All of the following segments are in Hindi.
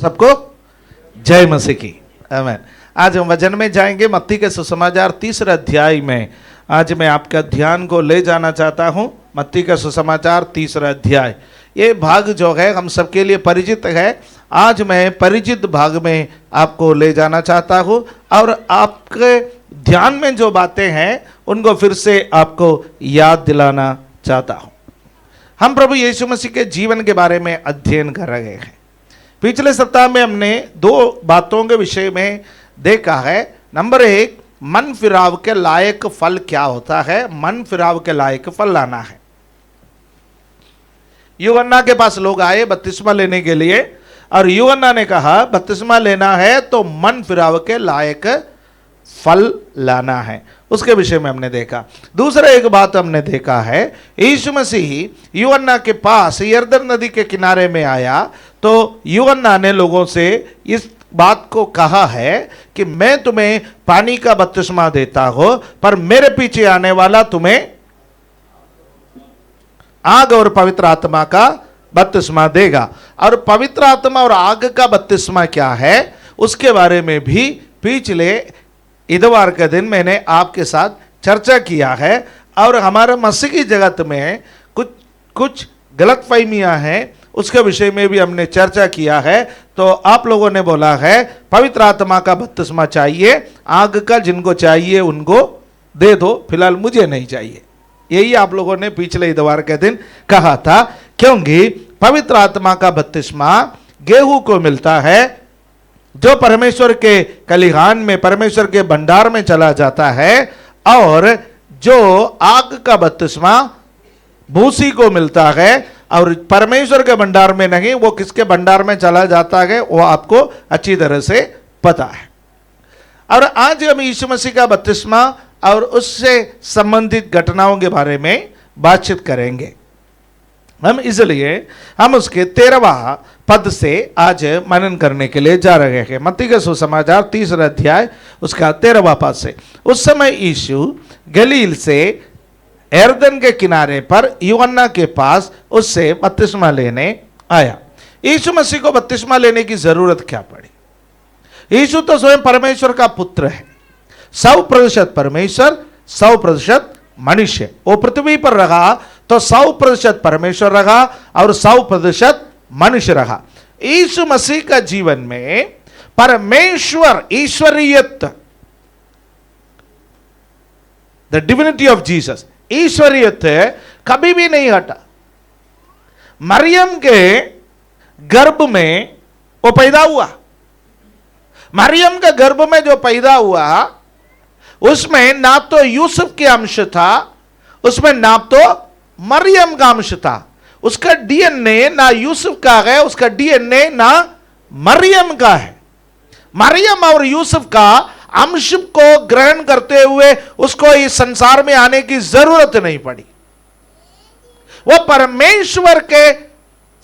सबको जय मसीह की आमीन। आज हम वचन में जाएंगे मत्ती के सुसमाचार 3 अध्याय में। आज मैं आपका ध्यान को ले जाना चाहता हूं मत्ती का सुसमाचार 3 अध्याय। ये भाग जो है हम सबके लिए परिचित है। आज मैं परिचित भाग में आपको ले जाना चाहता हूं और आपके ध्यान में जो बातें हैं उनको फिर से आपको याद दिलाना चाहता हूं। हम प्रभु यीशु मसीह के जीवन के बारे में अध्ययन कर रहे हैं। पिछले सप्ताह में हमने 2 बातों के विषय में देखा है। नंबर 1, मन फिराव के लायक फल क्या होता है। मन फिराव के लायक फल लाना है। यूहन्ना के पास लोग आए बपतिस्मा लेने के लिए और यूहन्ना ने कहा बपतिस्मा लेना है तो मन फिराव के लायक फल लाना है। उसके विषय में हमने देखा। दूसरा एक बात हमने देखा है, यीशु मसीह यूहन्ना के पास यरदन नदी के किनारे में आया तो यूहन्ना ने लोगों से इस बात को कहा है कि मैं तुम्हें पानी का बपतिस्मा देता हूं पर मेरे पीछे आने वाला तुम्हें आग और पवित्र आत्मा का बपतिस्मा देगा। और पवित्र आत्मा और आग का बपतिस्मा क्या है उसके बारे में भी पिछले इतवार के दिन मैंने आपके साथ चर्चा किया है। और हमारे मसीही जगत में कुछ गलतफहमियां हैं उसके विषय में भी हमने चर्चा किया है। तो आप लोगों ने बोला है पवित्र आत्मा का बपतिस्मा चाहिए, आग का जिनको चाहिए उनको दे दो, फिलहाल मुझे नहीं चाहिए। यही आप लोगों ने पिछले इतवार के दिन कहा था, क्योंकि पवित्र आत्मा का बपतिस्मा गेहूं को मिलता है जो परमेश्वर के कलिहान में परमेश्वर के भंडार में चला जाता है, और जो आग का बपतिस्मा भूसी को मिलता है और परमेश्वर के भंडार में नहीं, वो किसके भंडार में चला जाता है वो आपको अच्छी तरह से पता है। और आज हम यीशु मसीह का बपतिस्मा और उससे संबंधित घटनाओं के बारे में बातचीत करेंगे। हम इसलिए हम उसके 13वां पद से आज मनन करने के लिए जा रहे हैं। मत्ती का सुसमाचार 3 अध्याय उसका 13वां पद से। उस समय यीशु गलील से यरदन के किनारे पर यूहन्ना के पास उससे बपतिस्मा लेने आया। यीशु मसीह को बपतिस्मा लेने की जरूरत क्या पड़ी? यीशु तो स्वयं परमेश्वर का पुत्र है, 100% परमेश्वर 100% मनुष्य। वो पृथ्वी पर रहा तो 100% परमेश्वर रहा और 100% मनुष्य रहा। यीशु मसीह का जीवन में परमेश्वर ईश्वरीयत, द डिविनिटी ऑफ जीसस, ईश्वरीयत कभी भी नहीं हटा। मरियम के गर्भ में वो पैदा हुआ। मरियम के गर्भ में जो पैदा हुआ उसमें ना तो यूसुफ के अंश था, उसमें ना तो मरियम का अंश था। उसका डीएनए ना यूसुफ का है, उसका डीएनए ना मरियम का है। मरियम और यूसुफ का अंश को ग्रहण करते हुए उसको इस संसार में आने की जरूरत नहीं पड़ी। वो परमेश्वर के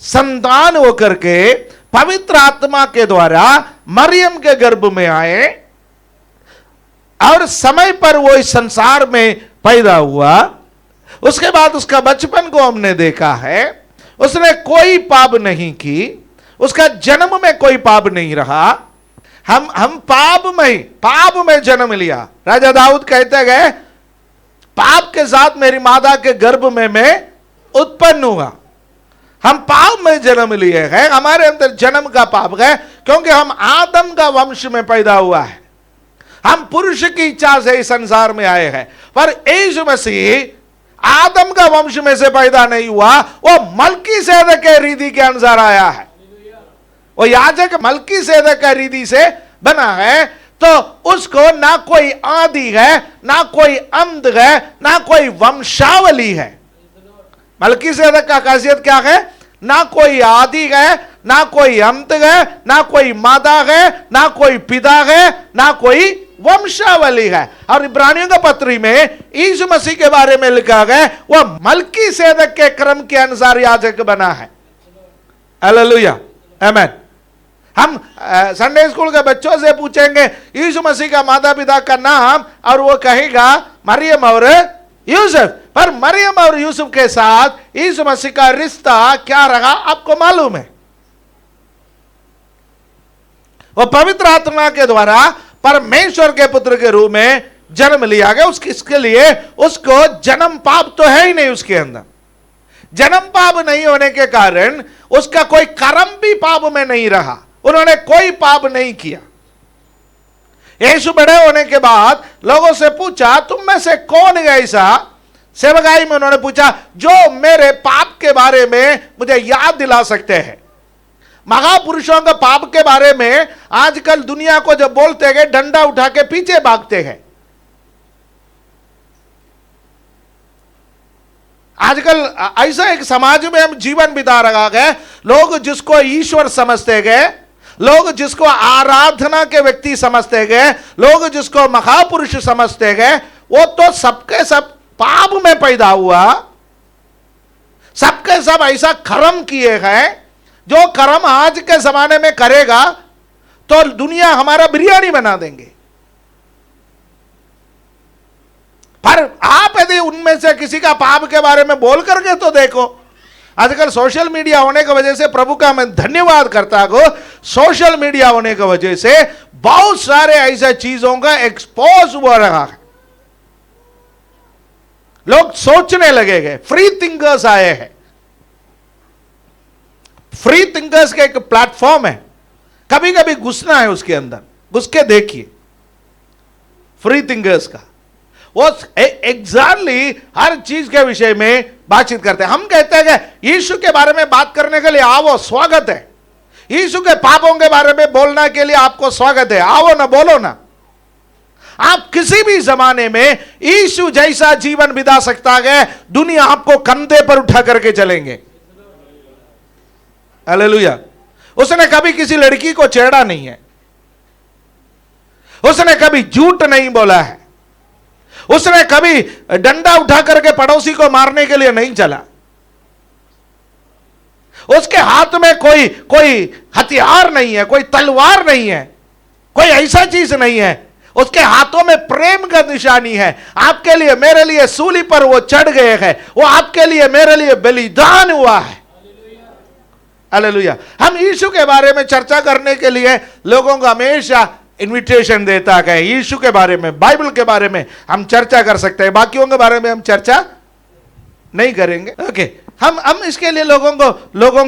संतान होकर के पवित्र आत्मा के द्वारा मरियम के गर्भ में आए और समय पर वो इस संसार में पैदा हुआ। उसके बाद उसका बचपन को हमने देखा है। उसने कोई पाप नहीं की, उसका जन्म में कोई पाप नहीं रहा। हम पाप में जन्म लिया। राजा दाऊद कहते गए पाप के साथ मेरी माता के गर्भ में मैं उत्पन्न हुआ। हम पाप में जन्म लिए हैं, हमारे अंदर जन्म का पाप है, क्योंकि हम आदम का वंश में पैदा हुआ है। हम पुरुष की इच्छा से इस संसार में आए हैं। पर यीशु मसीह आदम का वंश में से पैदा नहीं हुआ, वो मलकीसेदक के रीति के अनुसार आया है। वो याजक मलकीसेदक का रीति से बना है, तो उसको ना कोई आदि है, ना कोई अंत है, ना कोई वंशावली है। मलकीसेदक का खासियत क्या है? ना कोई आदि है, ना कोई अंत है, ना कोई माता है, ना कोई पिता है, ना कोई वंशावली है। और इब्रानियों का पत्री में यीशु मसीह के बारे में लिखा गया वह मलकीसेदक के क्रम के अनुसार याजक बना है। हालेलुया, आमीन। हम संडे स्कूल के बच्चों से पूछेंगे यीशु मसीह का माता पिता का नाम और वो कहेगा मरियम और यूसुफ। पर मरियम और यूसुफ के साथ यीशु मसीह का रिश्ता क्या रहा आपको मालूम है? वो पवित्र आत्मा के द्वारा परमेश्वर के पुत्र के रूप में जन्म लिया गया। इसके लिए उसको जन्म पाप तो है ही नहीं, उसके अंदर जन्म पाप नहीं होने के कारण उसका कोई कर्म भी पाप में नहीं रहा, उन्होंने कोई पाप नहीं किया। यीशु बड़े होने के बाद लोगों से पूछा, तुम में से कौन है ऐसा, सेवकाई में उन्होंने पूछा, जो मेरे पाप के बारे में मुझे याद दिला सकते हैं। महापुरुषों के पाप के बारे में आजकल दुनिया को जब बोलते हैं, डंडा उठा के पीछे भागते हैं। आजकल ऐसा एक समाज में हम जीवन बिता रहा है, लोग जिसको ईश्वर समझते गए, लोग जिसको आराधना के व्यक्ति समझते गए, लोग जिसको महापुरुष समझते गए, वो तो सबके सब पाप में पैदा हुआ, सबके सब ऐसा कर्म किए हैं जो कर्म आज के जमाने में करेगा तो दुनिया हमारा बिरयानी बना देंगे। पर आप यदि उनमें से किसी का पाप के बारे में बोल करके तो देखो, आजकल सोशल मीडिया होने की वजह से, प्रभु का मैं धन्यवाद करता हूं, सोशल मीडिया होने की वजह से बहुत सारे ऐसे चीजों का एक्सपोज हो रहा है। लोग सोचने लगेंगे, फ्री थिंकर्स आए हैं। फ्री थिंकर्स का एक प्लेटफॉर्म है, कभी कभी घुसना है उसके अंदर, घुस के देखिए फ्री थिंकर्स का। वो एग्जैक्टली हर चीज के विषय में बातचीत करते हैं। हम कहते हैं कि यीशु के बारे में बात करने के लिए आओ, स्वागत है। यीशु के पापों के बारे में बोलने के लिए आपको स्वागत है, आओ ना, बोलो ना। आप किसी भी जमाने में यीशु जैसा जीवन बिता सकता है, दुनिया आपको कंधे पर उठा करके चलेंगे। हालेलुया। उसने कभी किसी लड़की को छेड़ा नहीं है, उसने कभी झूठ नहीं बोला है, उसने कभी डंडा उठा करके पड़ोसी को मारने के लिए नहीं चला, उसके हाथ में कोई हथियार नहीं है, कोई तलवार नहीं है, कोई ऐसा चीज नहीं है। उसके हाथों में प्रेम का निशानी है। आपके लिए, मेरे लिए सूली पर वो चढ़ गए हैं, वो आपके लिए, मेरे लिए बलिदान हुआ है। हालेलुया। हम यीशु के बारे में चर्चा करने के लिए लोगों को हमेशा इनविटेशन देता है। यीशु के बारे में, बाइबल के बारे में हम चर्चा कर सकते हैं, बाकियों के बारे में हम चर्चा नहीं करेंगे। ओके, हम इसके लिए लोगों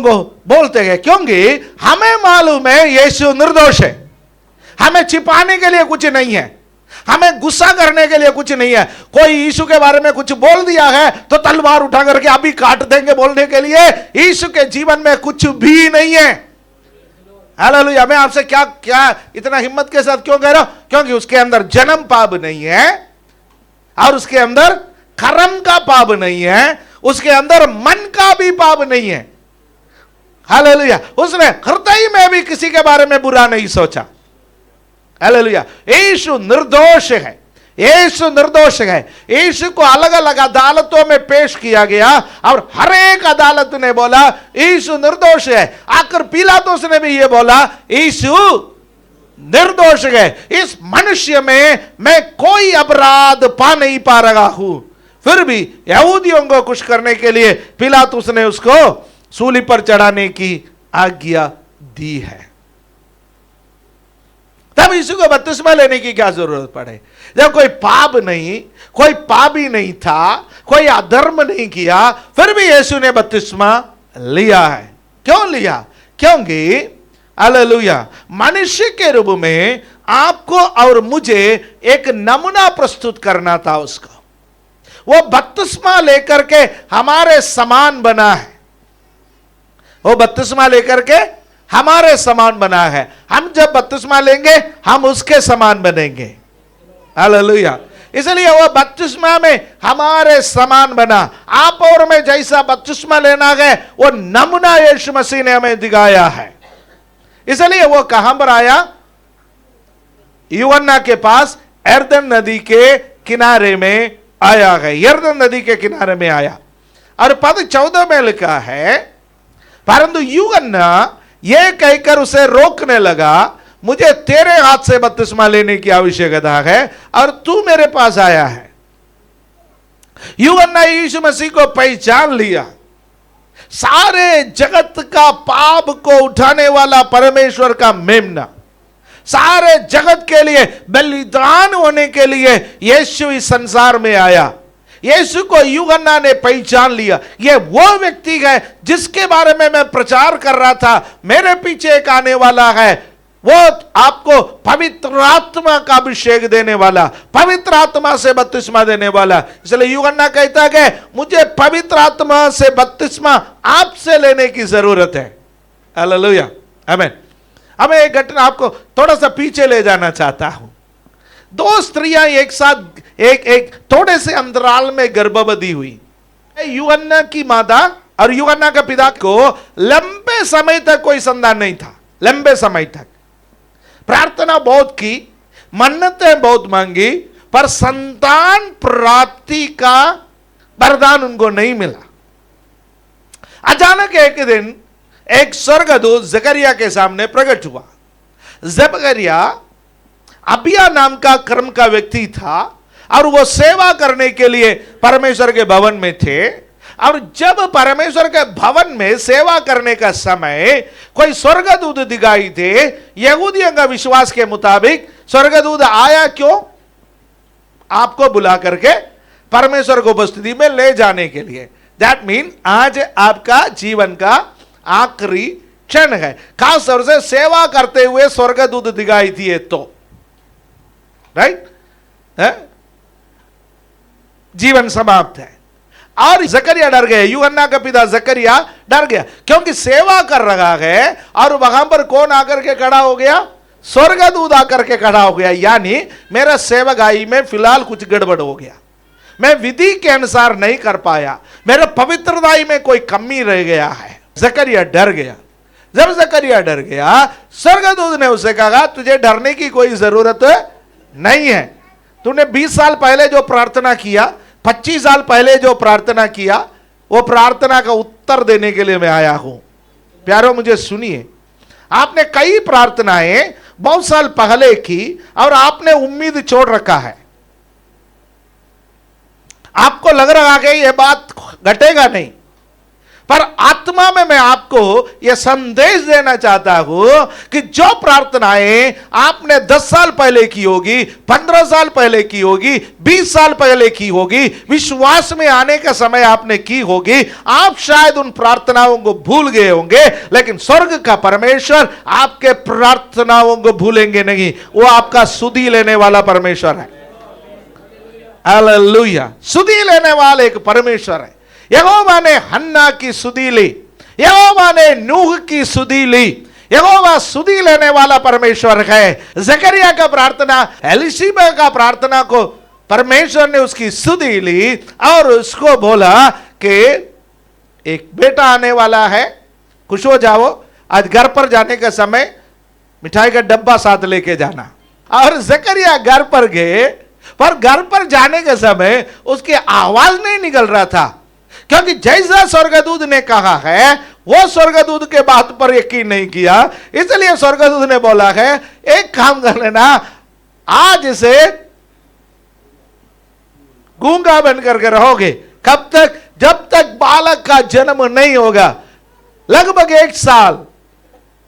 को बोलते हैं, क्योंकि हमें मालूम है यीशु निर्दोष है। हमें छिपाने के लिए कुछ नहीं है, हमें गुस्सा करने के लिए कुछ नहीं है। कोई यीशु के बारे में कुछ बोल दिया है तो तलवार उठा करके अभी काट देंगे बोलने के लिए। यीशु के जीवन में कुछ भी नहीं है। हालेलुया। मैं आपसे क्या इतना हिम्मत के साथ क्यों कह रहा हूं? क्योंकि उसके अंदर जन्म पाप नहीं है, और उसके अंदर कर्म का पाप नहीं है, उसके अंदर मन का भी पाप नहीं है। हालेलुया। उसने हृदय में भी किसी के बारे में बुरा नहीं सोचा। हालेलुया। यीशु निर्दोष है, यीशु निर्दोष है। यीशु को अलग अलग अदालतों में पेश किया गया और हर एक अदालत ने बोला यीशु निर्दोष है। आखिर पिलातुस ने भी ये बोला यीशु निर्दोष है। इस मनुष्य में मैं कोई अपराध पा नहीं पा रहा हूं। फिर भी यहूदियों को खुश करने के लिए पिलातुस ने उसको सूली पर चढ़ाने की आज्ञा दी है। तब यीशु को बपतिस्मा लेने की क्या जरूरत पड़े? जब कोई पाप नहीं, कोई पापी नहीं था, कोई अधर्म नहीं किया, फिर भी यीशु ने बपतिस्मा लिया है। क्यों लिया? क्योंकि हालेलुया, मनुष्य के रूप में आपको और मुझे एक नमूना प्रस्तुत करना था उसको। वो बपतिस्मा लेकर के हमारे समान बना है, वो बपतिस्मा लेकर के हमारे समान बना है। हम जब बपतिस्मा लेंगे हम उसके समान बनेंगे। हालेलुया। इसलिए वो बपतिस्मा में हमारे समान बना। आप और मैं जैसा बपतिस्मा लेना है वो नमूना यीशु मसीह ने हमें दिखाया है। इसलिए वो कहां पर आया? यूहन्ना के पास यरदन नदी के किनारे में आया है। यरदन नदी के किनारे में आया और पद 14 में लिखा है, परंतु यूहन्ना ये कहकर उसे रोकने लगा, मुझे तेरे हाथ से बपतिस्मा लेने की आवश्यकता है और तू मेरे पास आया है। यूहन्ना यीशु मसीह को पहचान लिया। सारे जगत का पाप को उठाने वाला परमेश्वर का मेमना, सारे जगत के लिए बलिदान होने के लिए यीशु इस संसार में आया। यीशु को यूहन्ना ने पहचान लिया, ये वो व्यक्ति है जिसके बारे में मैं प्रचार कर रहा था, मेरे पीछे एक आने वाला है, वो आपको पवित्र आत्मा का अभिषेक देने वाला, पवित्र आत्मा से बपतिस्मा देने वाला। इसलिए यूहन्ना कहता है कि मुझे पवित्र आत्मा से बपतिस्मा आपसे लेने की जरूरत है। हालेलुया, आमीन। अब एक घटना आपको थोड़ा सा पीछे ले जाना चाहता हूं। दो स्त्रियां एक साथ एक थोड़े से अंतराल में गर्भवती हुई। यूहन्ना की माता और यूहन्ना के पिता को लंबे समय तक कोई संतान नहीं था। लंबे समय तक प्रार्थना बहुत की, मन्नतें बहुत मांगी, पर संतान प्राप्ति का वरदान उनको नहीं मिला। अचानक एक दिन एक स्वर्गदूत जकरिया के सामने प्रकट हुआ। जकरिया अबिया नाम का कर्म का व्यक्ति था और वो सेवा करने के लिए परमेश्वर के भवन में थे। और जब परमेश्वर के भवन में सेवा करने का समय कोई स्वर्गदूत दिखाई दे। यहूदियों का विश्वास के मुताबिक स्वर्गदूत आया क्यों? आपको बुला करके परमेश्वर को उपस्थिति में ले जाने के लिए। दैट मीन आज आपका जीवन का आखिरी क्षण है, खास तौर से सेवा करते हुए स्वर्गदूत दिखाई दिए तो, राइट, जीवन समाप्त है। और जकरिया डर गए, यूहन्ना का पिता जकरिया डर गया, क्योंकि सेवा कर रहा है और वहां पर कौन आकर के खड़ा हो गया? स्वर्गदूत आकर के खड़ा हो गया। यानी मेरा सेवकाई में फिलहाल कुछ गड़बड़ हो गया, मैं विधि के अनुसार नहीं कर पाया, मेरे पवित्रताई में कोई कमी रह गया है। जकरिया डर गया। जब जकरिया डर गया, स्वर्गदूत ने उसे कहा तुझे डरने की कोई जरूरत नहीं है, तूने 20 साल पहले जो प्रार्थना किया, 25 साल पहले जो प्रार्थना किया, वो प्रार्थना का उत्तर देने के लिए मैं आया हूं। प्यारो मुझे सुनिए, आपने कई प्रार्थनाएं बहुत साल पहले की और आपने उम्मीद छोड़ रखा है। आपको लग रहा है कि यह बात घटेगा नहीं, पर आत्मा में मैं आपको यह संदेश देना चाहता हूं कि जो प्रार्थनाएं आपने 10 साल पहले की होगी, 15 साल पहले की होगी, 20 साल पहले की होगी, विश्वास में आने का समय आपने की होगी, आप शायद उन प्रार्थनाओं को भूल गए होंगे, लेकिन स्वर्ग का परमेश्वर आपके प्रार्थनाओं को भूलेंगे नहीं। वो आपका सुधि लेने वाला परमेश्वर है। हालेलुया, सुधि लेने वाला एक परमेश्वर है। यहोवा ने हन्ना की सुधि ली, यहोवा ने नूह की सुधि ली। यहोवा सुधि लेने वाला परमेश्वर है। जकरिया का प्रार्थना, एलिशिबा का प्रार्थना को परमेश्वर ने उसकी सुधि ली और उसको बोला कि एक बेटा आने वाला है, खुश हो जाओ, आज घर पर जाने का समय मिठाई का डब्बा साथ लेके जाना। और जकरिया घर पर गए, पर घर पर जाने के समय उसकी आवाज नहीं निकल रहा था, क्योंकि जैसा स्वर्गदूत ने कहा है वो स्वर्गदूत के बात पर यकीन नहीं किया। इसलिए स्वर्गदूत ने बोला है एक काम कर लेना, आज से गूंगा बन करके रहोगे। कब तक? जब तक बालक का जन्म नहीं होगा। लगभग 1 साल,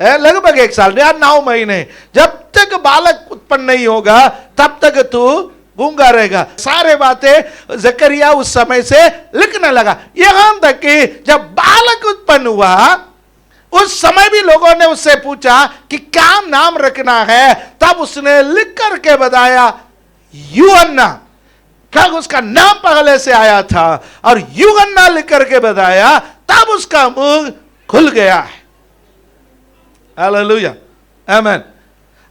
लगभग 1 साल या 9 महीने, जब तक बालक उत्पन्न नहीं होगा तब तक तू गूंगा रहेगा। सारे बातें जकरिया उस समय से लिखने लगा। यहां तक कि जब बालक उत्पन्न हुआ उस समय भी लोगों ने उससे पूछा कि क्या नाम रखना है, तब उसने लिख करके बताया यूहन्ना। क्या उसका नाम पहले से आया था और यूहन्ना लिख करके बताया, तब उसका मुंह खुल गया है। हालेलुया, आमीन।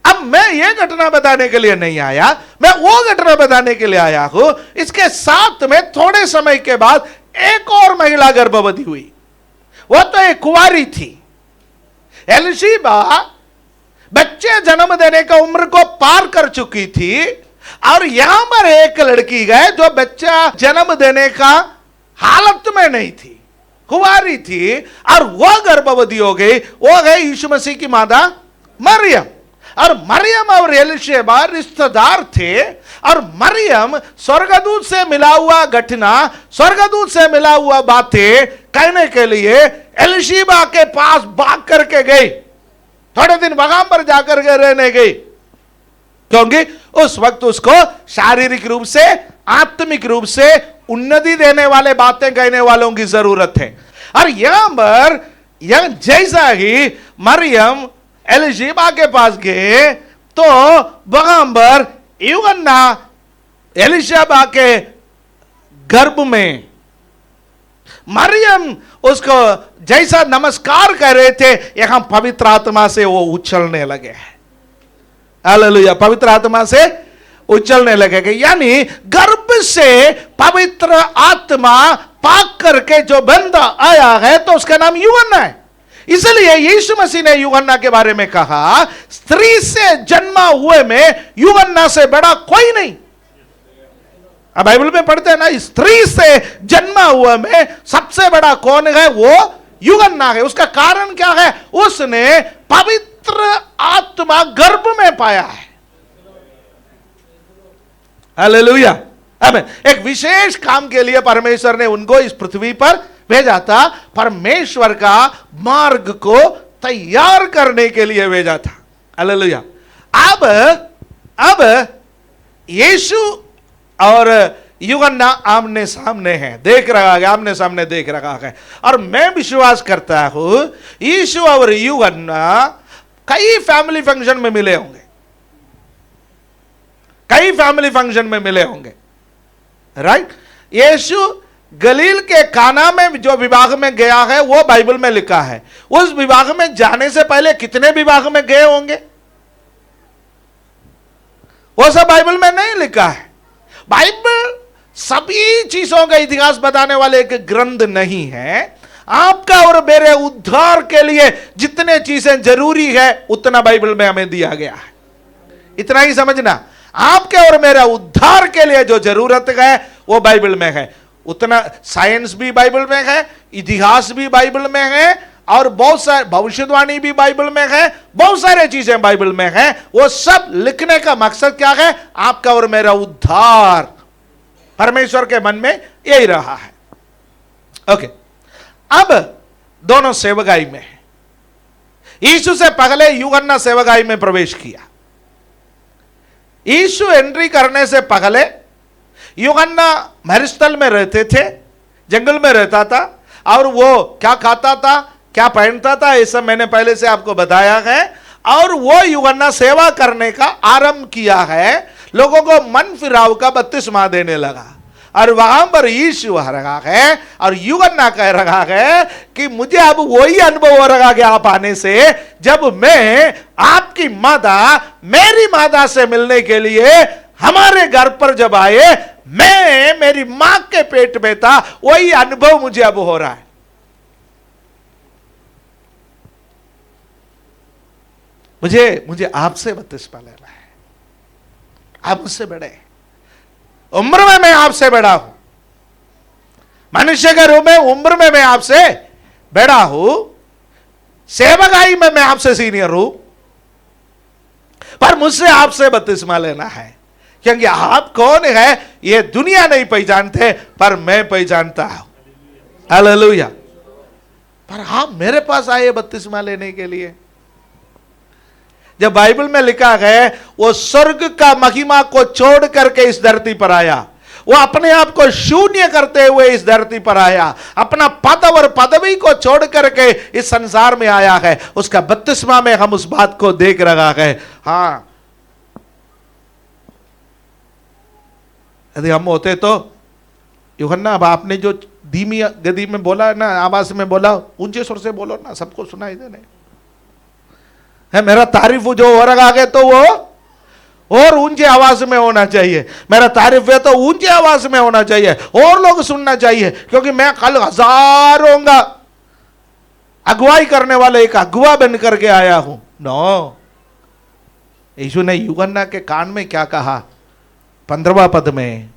अब मैं ये घटना बताने के लिए नहीं आया, मैं वो घटना बताने के लिए आया हूं। इसके साथ में थोड़े समय के बाद एक और महिला गर्भवती हुई। वो तो एक कुंवारी थी। एलिशिबा बच्चे जन्म देने का उम्र को पार कर चुकी थी और यहां पर एक लड़की है जो बच्चा जन्म देने का हालत में नहीं थी, कुंवारी थी, और वो गर्भवती हो गई। वो है यीशु मसीह की माता मरियम। और मरियम और एलिशबा रिश्तेदार थे, और मरियम स्वर्गदूत से मिला हुआ घटना, स्वर्गदूत से मिला हुआ बातें कहने के लिए एलिशबा के पास भाग करके गई। थोड़े दिन वहां पर जाकर के रहने गई। क्योंकि उस वक्त उसको शारीरिक रूप से, आत्मिक रूप से उन्नति देने वाले बातें कहने वालों की जरूरत है। और यहां पर जैसा ही मरियम एलिशिबा के पास गए तो वहां पर यूहन्ना एलिशिबा के गर्भ में मरियम उसको जैसा नमस्कार कर रहे थे, यहां पवित्र आत्मा से वो उछलने लगे। हालेलुया, पवित्र आत्मा से उछलने लगे। यानी गर्भ से पवित्र आत्मा पाक करके जो बंदा आया है तो उसका नाम यूहन्ना है। इसलिए यीशु मसीह ने यूहन्ना के बारे में कहा, स्त्री से जन्मा हुए में यूहन्ना से बड़ा कोई नहीं। अब बाइबल में पढ़ते हैं ना, स्त्री से जन्मा हुआ में सबसे बड़ा कौन है? वो यूहन्ना है। उसका कारण क्या है? उसने पवित्र आत्मा गर्भ में पाया है। हालेलुया। अब एक विशेष काम के लिए परमेश्वर ने उनको इस पृथ्वी पर भेजा था, परमेश्वर का मार्ग को तैयार करने के लिए भेजा था। हालेलुया। अब यीशु और यूहन्ना आमने सामने हैं, देख रहा है, आमने सामने देख रहा है। और मैं विश्वास करता हूं यीशु और यूहन्ना कई फैमिली फंक्शन में मिले होंगे, कई फैमिली फंक्शन में मिले होंगे, राइट। यीशु गलील के काना में जो विवाह में गया है वो बाइबल में लिखा है। उस विवाह में जाने से पहले कितने विवाह में गए होंगे वो सब बाइबल में नहीं लिखा है। बाइबल सभी चीजों का इतिहास बताने वाले एक ग्रंथ नहीं है। आपका और मेरे उद्धार के लिए जितने चीजें जरूरी है उतना बाइबल में हमें दिया गया है। इतना ही समझना, आपके और मेरा उद्धार के लिए जो जरूरत है वो बाइबल में है। उतना साइंस भी बाइबल में है, इतिहास भी बाइबल में है, और बहुत सारे भविष्यवाणी भी बाइबल में है, बहुत सारे चीजें बाइबल में है। वो सब लिखने का मकसद क्या है? आपका और मेरा उद्धार। परमेश्वर के मन में यही रहा है। ओके, अब दोनों सेवकाई में है। यीशु से पहले यूहन्ना सेवकाई में प्रवेश किया। यीशु एंट्री करने से पहले यूहन्ना मरुस्थल में रहते थे, जंगल में रहता था, और वो क्या खाता था, क्या पहनता था, ये सब मैंने पहले से आपको बताया है। और वो यूहन्ना सेवा करने का आरंभ किया है, लोगों को मन फिराव का बपतिस्मा देने लगा। और वहां पर यीशु आ रहा है और यूहन्ना कह रहा है कि मुझे अब वही अनुभव हो रहा है आप आने से, जब मैं आपकी माता मेरी माता से मिलने के लिए हमारे घर पर जब आए, मैं मेरी मां के पेट में था, वही अनुभव मुझे अब हो रहा है। मुझे आपसे बपतिस्मा लेना है। आप मुझसे बड़े हैं, उम्र में मैं आपसे बड़ा हूं, मनुष्य के रूप में उम्र में मैं आपसे बड़ा हूं, सेवकाई में मैं आपसे सीनियर हूं, पर मुझसे आपसे बपतिस्मा लेना है, क्योंकि आप कौन है ये दुनिया नहीं पहचानते, पर मैं पहचानता हूं। हालेलुया। पर आप मेरे पास आए बपतिस्मा लेने के लिए। जब बाइबल में लिखा है वो स्वर्ग का महिमा को छोड़ करके इस धरती पर आया, वो अपने आप को शून्य करते हुए इस धरती पर आया, अपना पद और पदवी को छोड़ करके इस संसार में आया है, उसका बपतिस्मा में हम उस बात को देख रहा है। हाँ, यदि हम होते तो यूहन्ना, अब आपने जो धीमी गति में बोला ना, आवाज में बोला, ऊंचे स्वर से बोलो ना, सबको सुनाई देने है। मेरा तारीफ जो हो रहा है तो वो और ऊंचे आवाज में होना चाहिए। मेरा तारीफ है तो ऊंचे आवाज में होना चाहिए, और लोग सुनना चाहिए, क्योंकि मैं कल हजारों का अगुवाई करने वाले एक अगुवा बन करके आया हूं। नो, यीशु ने यूहन्ना के कान में क्या कहा 15वां पद में,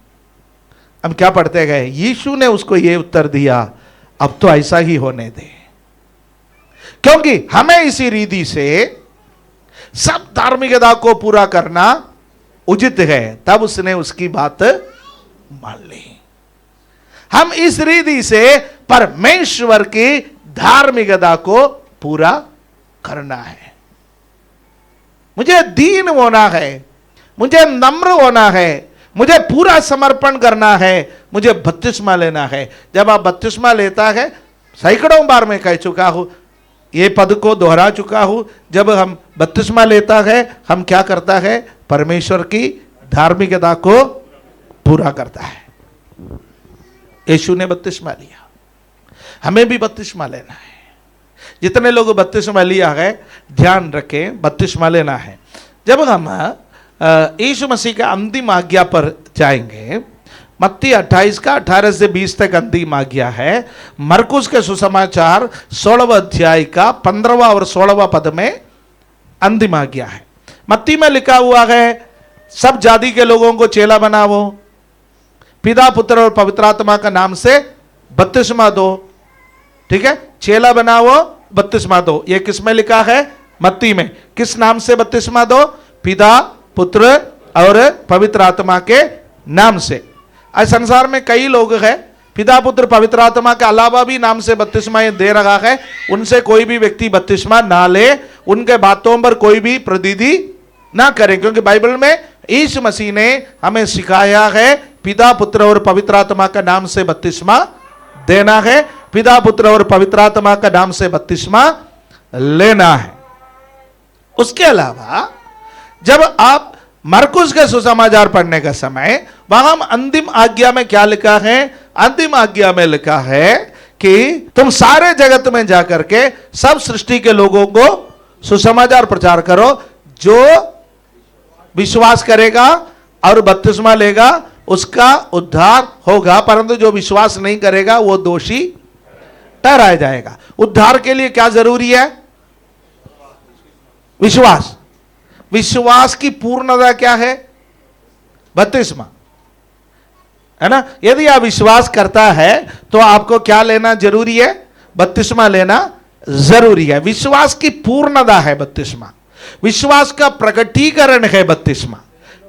हम क्या पढ़ते गए? यीशु ने उसको यह उत्तर दिया, अब तो ऐसा ही होने दे, क्योंकि हमें इसी रीति से सब धार्मिकता को पूरा करना उचित है। तब उसने उसकी बात मान ली। हम इस रीति से परमेश्वर की धार्मिकता को पूरा करना है। मुझे दीन होना है, मुझे नम्र होना है, मुझे पूरा समर्पण करना है, मुझे बपतिस्मा लेना है। जब आप बपतिस्मा लेता है, सैकड़ों बार मैं कह चुका हूं, ये पद को दोहरा चुका हूं, जब हम बपतिस्मा लेता है, हम क्या करता है? परमेश्वर की धार्मिकता को पूरा करता है। यीशु ने बपतिस्मा लिया, हमें भी बपतिस्मा लेना है। जितने लोग बपतिस्मा लिया है, ध्यान रखें, बपतिस्मा लेना है। जब हम यीशु मसीह का अंतिम आज्ञा पर जाएंगे, मत्ती 28 का 18 से 20 तक अंतिम आज्ञा है। मरकुस के सुसमाचार 16वां अध्याय का 15वां और 16वां पद में अंतिम आज्ञा है। मत्ती में लिखा हुआ है, सब जाति के लोगों को चेला बनाओ, पिता पुत्र और पवित्र आत्मा का नाम से बपतिस्मा दो। ठीक है, चेला बनाओ, बपतिस्मा दो। ये किस में लिखा है? मत्ती में। किस नाम से बपतिस्मा दो? पिता पुत्र और पवित्र आत्मा के नाम से। आज संसार में कई लोग हैं, पिता पुत्र पवित्र आत्मा के अलावा भी नाम से बपतिस्मा दे रहा है। उनसे कोई भी व्यक्ति बपतिस्मा ना ले, उनके बातों पर कोई भी प्रतीति ना करे, क्योंकि बाइबल में यीशु मसीह ने हमें सिखाया है पिता पुत्र और पवित्र आत्मा का नाम से बपतिस्मा देना है, पिता पुत्र और पवित्र आत्मा का नाम से बपतिस्मा लेना है। उसके अलावा जब आप मरकुस के सुसमाचार पढ़ने का समय, वहां अंतिम आज्ञा में क्या लिखा है? अंतिम आज्ञा में लिखा है कि तुम सारे जगत में जाकर के सब सृष्टि के लोगों को सुसमाचार प्रचार करो। जो विश्वास करेगा और बपतिस्मा लेगा उसका उद्धार होगा, परंतु जो विश्वास नहीं करेगा वो दोषी ठहराया जाएगा। उद्धार के लिए क्या जरूरी है? विश्वास। विश्वास की पूर्णता क्या है? बपतिस्मा, है ना। यदि आप विश्वास करता है तो आपको क्या लेना जरूरी है? बपतिस्मा लेना जरूरी है। विश्वास की पूर्णता है बपतिस्मा, विश्वास का प्रकटीकरण है बपतिस्मा।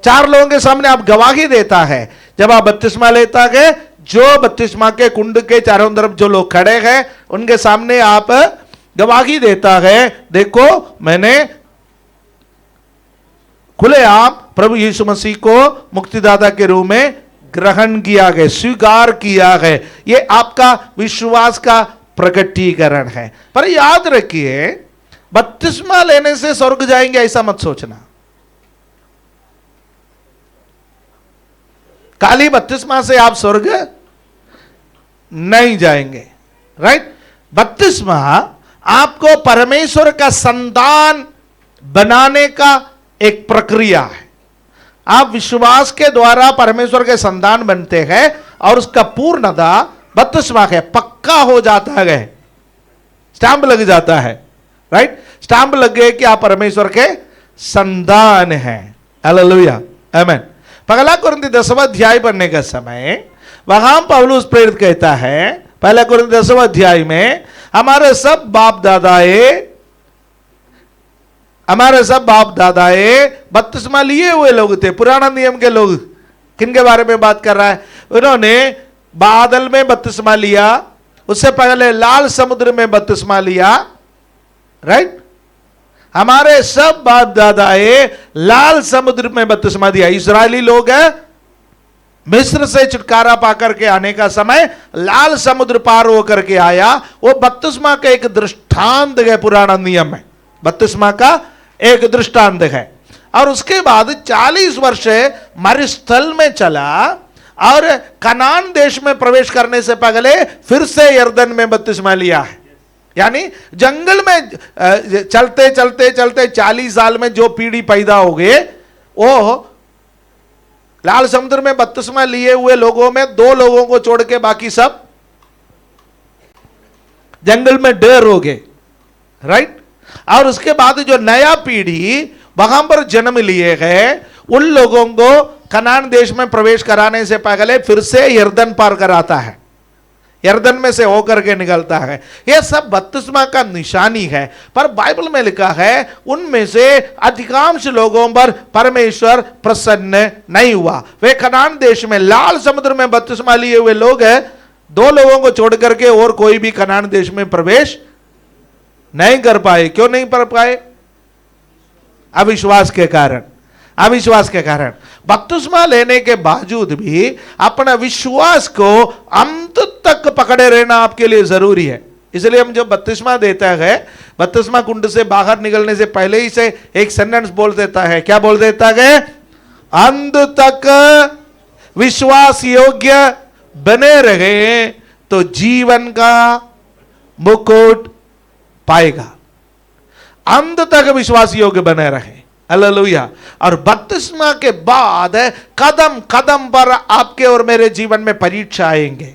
चार लोगों के सामने आप गवाही देता है जब आप बपतिस्मा लेता है। जो बपतिस्मा के कुंड के चारों तरफ जो लोग खड़े हैं उनके सामने आप गवाही देता है, देखो मैंने खुलेआम प्रभु यीशु मसीह को मुक्तिदाता के रूप में ग्रहण किया है, स्वीकार किया है। ये आपका विश्वास का प्रकटीकरण है। पर याद रखिए, बपतिस्मा लेने से स्वर्ग जाएंगे ऐसा मत सोचना। खाली बपतिस्मा से आप स्वर्ग नहीं जाएंगे, राइट। बपतिस्मा आपको परमेश्वर का संतान बनाने का एक प्रक्रिया है। आप विश्वास के द्वारा परमेश्वर के संतान बनते हैं और उसका पूर्णता बपतिस्मा है, पक्का हो जाता है, स्टैंप लग जाता है, राइट। स्टैंप लग गए कि आप परमेश्वर के संतान हैं। हालेलुया, आमीन। पहला कुरिन्थी 10वां अध्याय पढ़ने का समय वहां पौलुस प्रेरित कहता है, पहला कुरिन्थी 10वां अध्याय में, हमारे सब बाप दादाए बपतिस्मा लिए हुए लोग थे। पुराना नियम के लोग, किनके बारे में बात कर रहा है? उन्होंने बादल में बपतिस्मा लिया, उससे पहले लाल समुद्र में बपतिस्मा लिया, राइट। हमारे सब बाप दादाए लाल समुद्र में बपतिस्मा दिया। इस्राएली लोग हैं, मिस्र से छुटकारा पाकर के आने का समय लाल समुद्र पार होकर के आया। वो बपतिस्मा का एक दृष्टांत है, पुराना नियम में बपतिस्मा का एक दृष्टांत है। और उसके बाद 40 वर्ष मरुस्थल में चला और कनान देश में प्रवेश करने से पहले फिर से यरदन में बपतिस्मा लिया है। यानी जंगल में चलते चलते चलते 40 साल में जो पीढ़ी पैदा हो गए, वो लाल समुद्र में बपतिस्मा लिए हुए लोगों में 2 लोगों को छोड़ के बाकी सब जंगल में ढेर हो गए, राइट। और उसके बाद जो नया पीढ़ी वहां पर जन्म लिए गए, उन लोगों को कनान देश में प्रवेश कराने से पहले फिर से यरदन पार कराता है, यरदन में से होकर के निकलता है। यह सब बपतिस्मा का निशानी है। पर बाइबल में लिखा है उनमें से अधिकांश लोगों पर परमेश्वर प्रसन्न नहीं हुआ। वे कनान देश में लाल समुद्र में बपतिस्मा लिए हुए लोग हैं, 2 लोगों को छोड़ करके और कोई भी कनान देश में प्रवेश नहीं कर पाए। क्यों नहीं कर पाए? अविश्वास के कारण। अविश्वास के कारण। बपतिस्मा लेने के बावजूद भी अपना विश्वास को अंत तक पकड़े रहना आपके लिए जरूरी है। इसलिए हम जब बपतिस्मा देता है, बपतिस्मा कुंड से बाहर निकलने से पहले ही से एक सेंटेंस बोल देता है। क्या बोल देता है? अंत तक विश्वास योग्य बने रहे तो जीवन का मुकुट पाएगा। अंत तक विश्वास योग्य बने रहे, हालेलुया। और बपतिस्मा के बाद कदम कदम पर आपके और मेरे जीवन में परीक्षा आएंगे।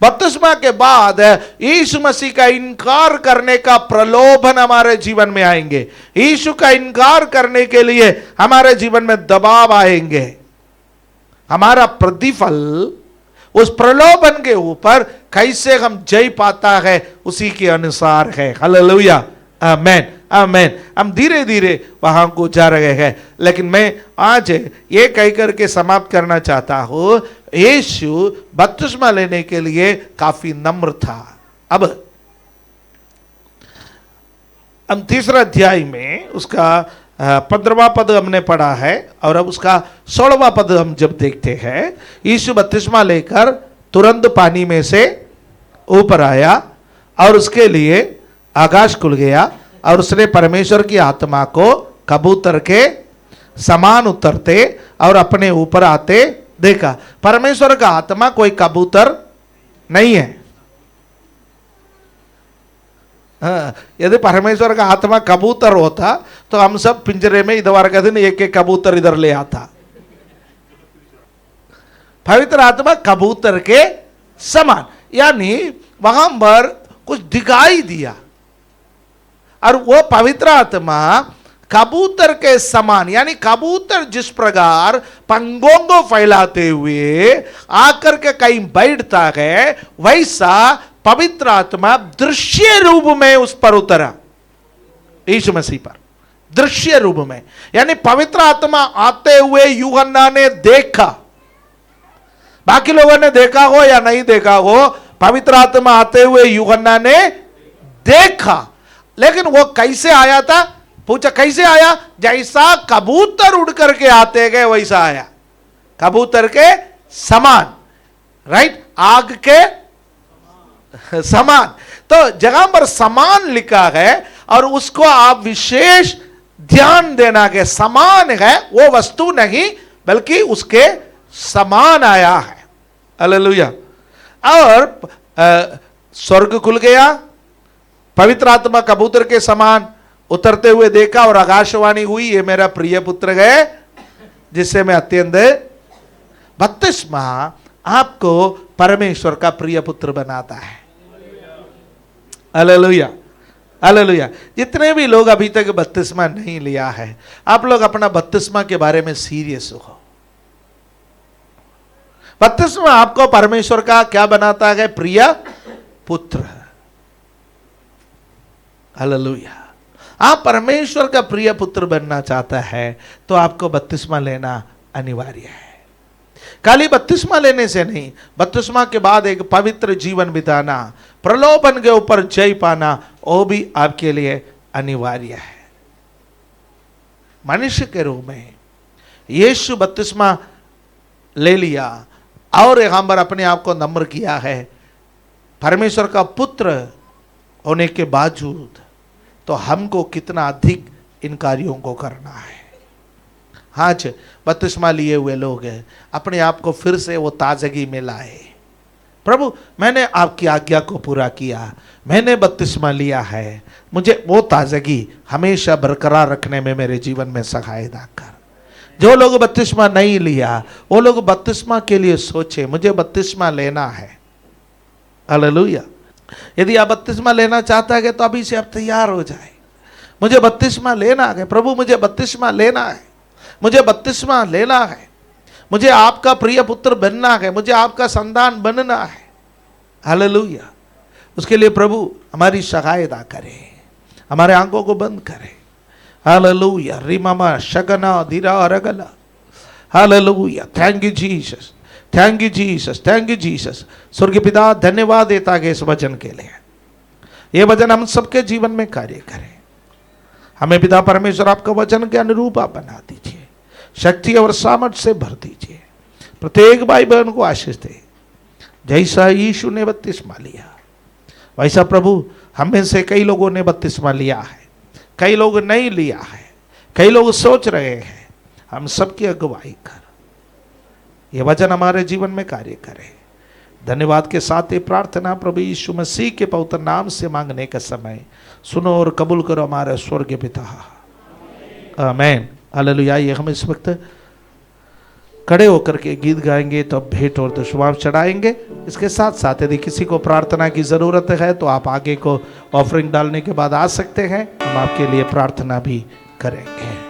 बपतिस्मा के बाद यीशु मसीह का इनकार करने का प्रलोभन हमारे जीवन में आएंगे। यीशु का इनकार करने के लिए हमारे जीवन में दबाव आएंगे। हमारा प्रतिफल उस प्रलोभन के ऊपर कैसे हम जय पाता है उसी के अनुसार है, हालेलुया, आमेन, आमेन। हम धीरे धीरे वहां को जा रहे हैं, लेकिन मैं आज ये कहकर के समाप्त करना चाहता हूं, यीशु बपतिस्मा लेने के लिए काफी नम्र था। अब हम तीसरा अध्याय में उसका 15वां पद हमने पढ़ा है, और अब उसका 16वां पद हम जब देखते हैं, यीशु बपतिस्मा लेकर तुरंत पानी में से ऊपर आया और उसके लिए आकाश खुल गया और उसने परमेश्वर की आत्मा को कबूतर के समान उतरते और अपने ऊपर आते देखा। परमेश्वर का आत्मा कोई कबूतर नहीं है। यदि परमेश्वर का आत्मा कबूतर होता तो हम सब पिंजरे में इधर का दिन एक एक कबूतर इधर ले आता। पवित्र आत्मा कबूतर के समान, यानी वहां पर कुछ दिखाई दिया, और वो पवित्र आत्मा कबूतर के समान, यानी कबूतर जिस प्रकार पंखों को फैलाते हुए आकर के कहीं बैठता है, वैसा पवित्र आत्मा दृश्य रूप में उस पर उतरा, यीशु मसीह पर, दृश्य रूप में। यानी पवित्र आत्मा आते हुए यूहन्ना ने देखा। बाकी लोगों ने देखा हो या नहीं देखा हो, पवित्र आत्मा आते हुए यूहन्ना ने देखा। लेकिन वो कैसे आया था? पूछा कैसे आया? जैसा कबूतर उड़ करके आते गए वैसा आया, कबूतर के समान, राइट, आग के समान। तो जगह पर समान लिखा है और उसको आप विशेष ध्यान देना है। समान है, वो वस्तु नहीं बल्कि उसके समान आया है, हालेलुया। और स्वर्ग खुल गया, पवित्र आत्मा कबूतर के समान उतरते हुए देखा और आकाशवाणी हुई, ये मेरा प्रिय पुत्र है जिससे मैं अत्यंत। बपतिस्मा आपको परमेश्वर का प्रिय पुत्र बनाता है, हालेलुया, हालेलुया। जितने भी लोग अभी तक बपतिस्मा नहीं लिया है, आप लोग अपना बपतिस्मा के बारे में सीरियस हो। बपतिस्मा आपको परमेश्वर का क्या बनाता है? प्रिय पुत्र, हालेलुया। आप परमेश्वर का प्रिय पुत्र बनना चाहता है तो आपको बपतिस्मा लेना अनिवार्य है। खाली बपतिस्मा लेने से नहीं, बपतिस्मा के बाद एक पवित्र जीवन बिताना, प्रलोभन के ऊपर जय पाना, वो भी आपके लिए अनिवार्य है। मनुष्य के रूप में यीशु बपतिस्मा ले लिया और यहां पर अपने आप को नम्र किया है परमेश्वर का पुत्र होने के बावजूद, तो हमको कितना अधिक इन कार्यों को करना है। आज बपतिस्मा लिए हुए लोग हैं, अपने आप को फिर से वो ताजगी में लाए। प्रभु, मैंने आपकी आज्ञा को पूरा किया, मैंने बपतिस्मा लिया है, मुझे वो ताजगी हमेशा बरकरार रखने में मेरे जीवन में सहायता कर। जो लोग बपतिस्मा नहीं लिया वो लोग बपतिस्मा के लिए सोचे, मुझे बपतिस्मा लेना है, हालेलुया। यदि आप बपतिस्मा लेना चाहता है तो अभी से आप तैयार हो जाए। मुझे बपतिस्मा लेना है प्रभु, मुझे बपतिस्मा लेना है, मुझे बपतिस्मा लेना है, मुझे आपका प्रिय पुत्र बनना है, मुझे आपका संतान बनना है, हालेलुया। उसके लिए प्रभु हमारी सहायता करे, हमारे आंखों को बंद करे, हालेलुया। रिमामा शगना धीरा रगला, hallelujah. Thank you Jesus, thank you Jesus, thank you Jesus. स्वर्गीय पिता, धन्यवाद देता है इस वचन के लिए। ये वचन हम सबके जीवन में कार्य करे। हमें पिता परमेश्वर आपका वचन के अनुरूप आप बना दीजिए। शक्ति और सामर्थ्य से भर दीजिए। प्रत्येक भाई बहन को आशीष दे। जैसा यीशु ने बपतिस्मा लिया वैसा प्रभु हम में से कई लोगों ने बपतिस्मा लिया है, कई लोग नहीं लिया है, कई लोग सोच रहे हैं। हम सबकी अगुवाई कर, ये वचन हमारे जीवन में कार्य करे। धन्यवाद के साथ ये प्रार्थना प्रभु यीशु मसीह के पवित्र नाम से मांगने का समय सुनो और कबूल करो हमारे स्वर्गीय पिता। आमीन। हालेलुया। ये हम इस वक्त खड़े होकर के गीत गाएंगे तो भेंट और दुष्वाम चढ़ाएंगे। इसके साथ साथ यदि किसी को प्रार्थना की ज़रूरत है तो आप आगे को ऑफरिंग डालने के बाद आ सकते हैं, हम आपके लिए प्रार्थना भी करेंगे।